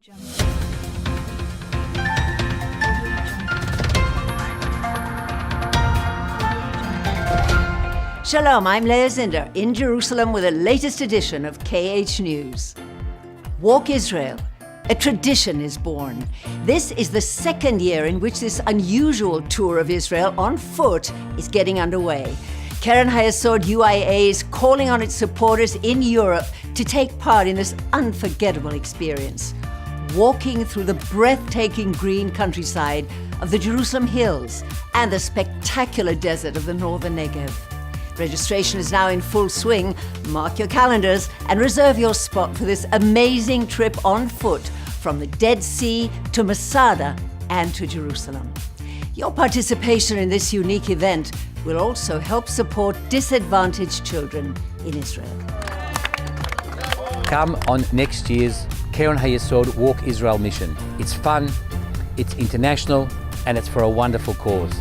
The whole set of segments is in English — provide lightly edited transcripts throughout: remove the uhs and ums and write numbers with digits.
Shalom, I'm Leah Zinder in Jerusalem with the latest edition of KH News. Walk Israel. A tradition is born. This is the second year in which this unusual tour of Israel on foot is getting underway. Keren Hayesod UIA is calling on its supporters in Europe to take part in this unforgettable experience, walking through the breathtaking green countryside of the Jerusalem hills and the spectacular desert of the northern Negev. Registration is now in full swing. Mark your calendars and reserve your spot for this amazing trip on foot from the Dead Sea to Masada and to Jerusalem. Your participation in this unique event will also help support disadvantaged children in Israel. Come on next year's Keren Hayesod Walk Israel mission. It's fun, it's international, and it's for a wonderful cause.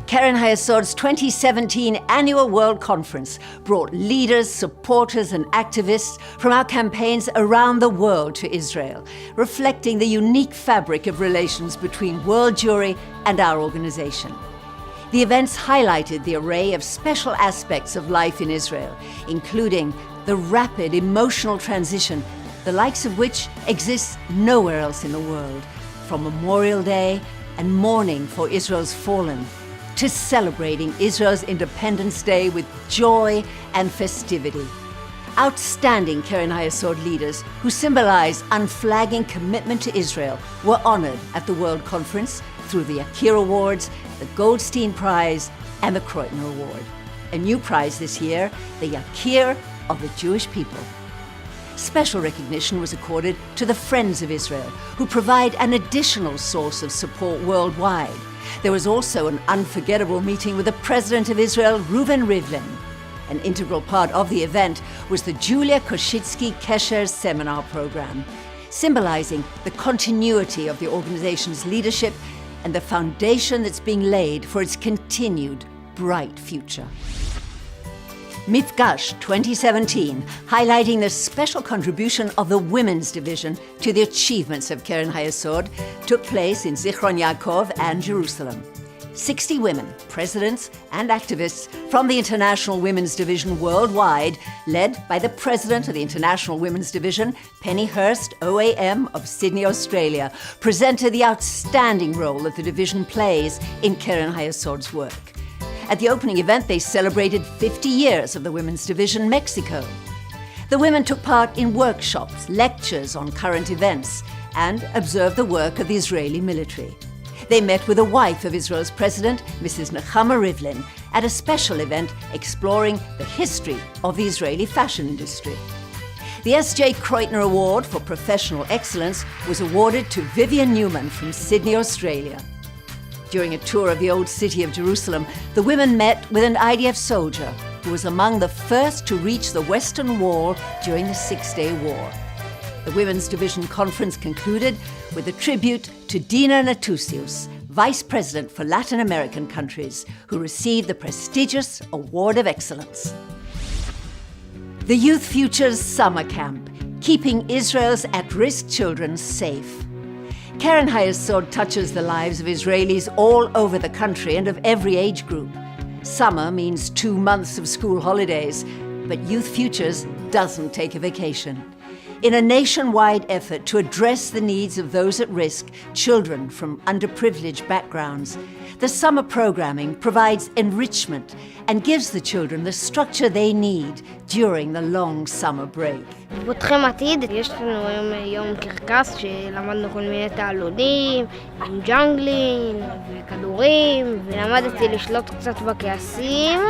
Keren Hayesod's 2017 annual World Conference brought leaders, supporters, and activists from our campaigns around the world to Israel, reflecting the unique fabric of relations between World Jewry and our organization. The events highlighted the array of special aspects of life in Israel, including the rapid emotional transition, the likes of which exists nowhere else in the world, from Memorial Day and mourning for Israel's fallen, to celebrating Israel's Independence Day with joy and festivity. Outstanding Keren Hayesod leaders who symbolize unflagging commitment to Israel were honored at the World Conference through the Akir Awards, the Goldstein Prize, and the Kreutner Award. A new prize this year, the Akir of the Jewish people. Special recognition was accorded to the Friends of Israel, who provide an additional source of support worldwide. There was also an unforgettable meeting with the President of Israel, Reuven Rivlin. An integral part of the event was the Julia Koshitsky Kesher seminar program, symbolizing the continuity of the organization's leadership and the foundation that's being laid for its continued bright future. Mifgash 2017, highlighting the special contribution of the women's division to the achievements of Keren Hayesod, took place in Zichron Yaakov and Jerusalem. 60 women, presidents and activists from the International Women's Division worldwide, led by the president of the International Women's Division, Penny Hurst, OAM of Sydney, Australia, presented the outstanding role that the division plays in Keren Hayesod's work. At the opening event, they celebrated 50 years of the Women's Division Mexico. The women took part in workshops, lectures on current events, and observed the work of the Israeli military. They met with the wife of Israel's president, Mrs. Nechama Rivlin, at a special event exploring the history of the Israeli fashion industry. The S.J. Kreutner Award for Professional Excellence was awarded to Vivian Newman from Sydney, Australia. During a tour of the old city of Jerusalem, the women met with an IDF soldier who was among the first to reach the Western Wall during the Six-Day War. The Women's Division Conference concluded with a tribute to Dina Natusius, Vice President for Latin American countries, who received the prestigious Award of Excellence. The Youth Futures Summer Camp, keeping Israel's at-risk children safe. Keren Hayesod touches the lives of Israelis all over the country and of every age group. Summer means 2 months of school holidays, but Youth Futures doesn't take a vacation. In a nationwide effort to address the needs of those at risk, children from underprivileged backgrounds, the summer programming provides enrichment and gives the children the structure they need during the long summer break. פותחים עתיד, יש לנו היום יום קרקס שלמדנו כל מיני תעלולים, עם ג'אנגלים וכדורים, ולמדתי לשלוט קצת בכעסים,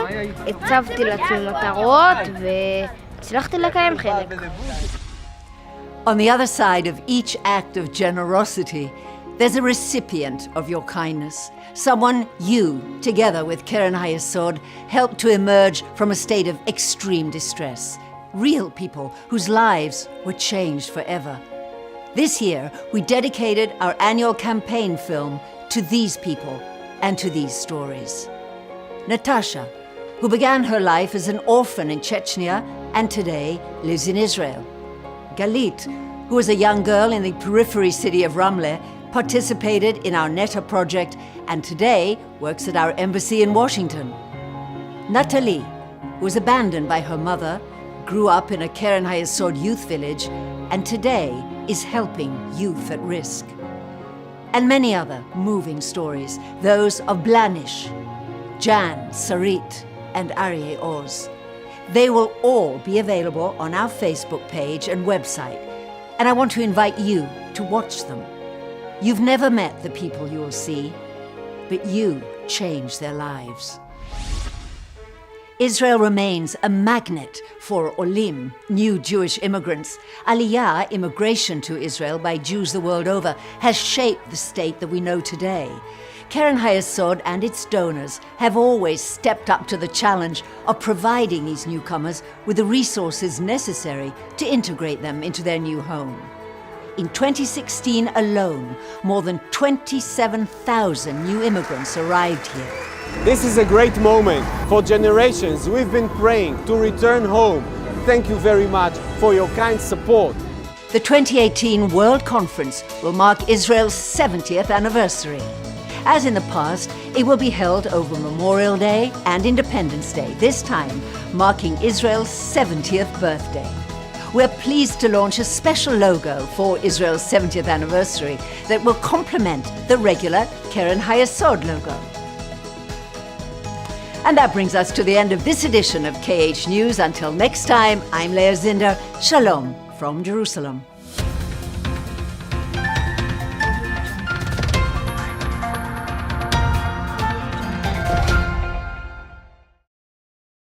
הצבתי לעצמי מטרות והצלחתי לקיים חלק. On the other side of each act of generosity, there's a recipient of your kindness. Someone you, together with Keren Hayesod, helped to emerge from a state of extreme distress. Real people whose lives were changed forever. This year, we dedicated our annual campaign film to these people and to these stories. Natasha, who began her life as an orphan in Chechnya and today lives in Israel. Galit, who was a young girl in the periphery city of Ramallah, participated in our NETA project and today works at our embassy in Washington. Natalie, who was abandoned by her mother, grew up in a Keren Hayesod youth village and today is helping youth at risk. And many other moving stories, those of Blanish, Jan, Sarit, and Aryeh Oz. They will all be available on our Facebook page and website, and I want to invite you to watch them. You've never met the people you will see, but you change their lives. Israel remains a magnet for Olim, new Jewish immigrants. Aliya, immigration to Israel by Jews the world over, has shaped the state that we know today. Keren Hayesod and its donors have always stepped up to the challenge of providing these newcomers with the resources necessary to integrate them into their new home. In 2016 alone, more than 27,000 new immigrants arrived here. This is a great moment. For generations, we've been praying to return home. Thank you very much for your kind support. The 2018 World Conference will mark Israel's 70th anniversary. As in the past, it will be held over Memorial Day and Independence Day, this time marking Israel's 70th birthday. We're pleased to launch a special logo for Israel's 70th anniversary that will complement the regular Keren Hayesod logo. And that brings us to the end of this edition of KH News. Until next time, I'm Leah Zinder. Shalom from Jerusalem.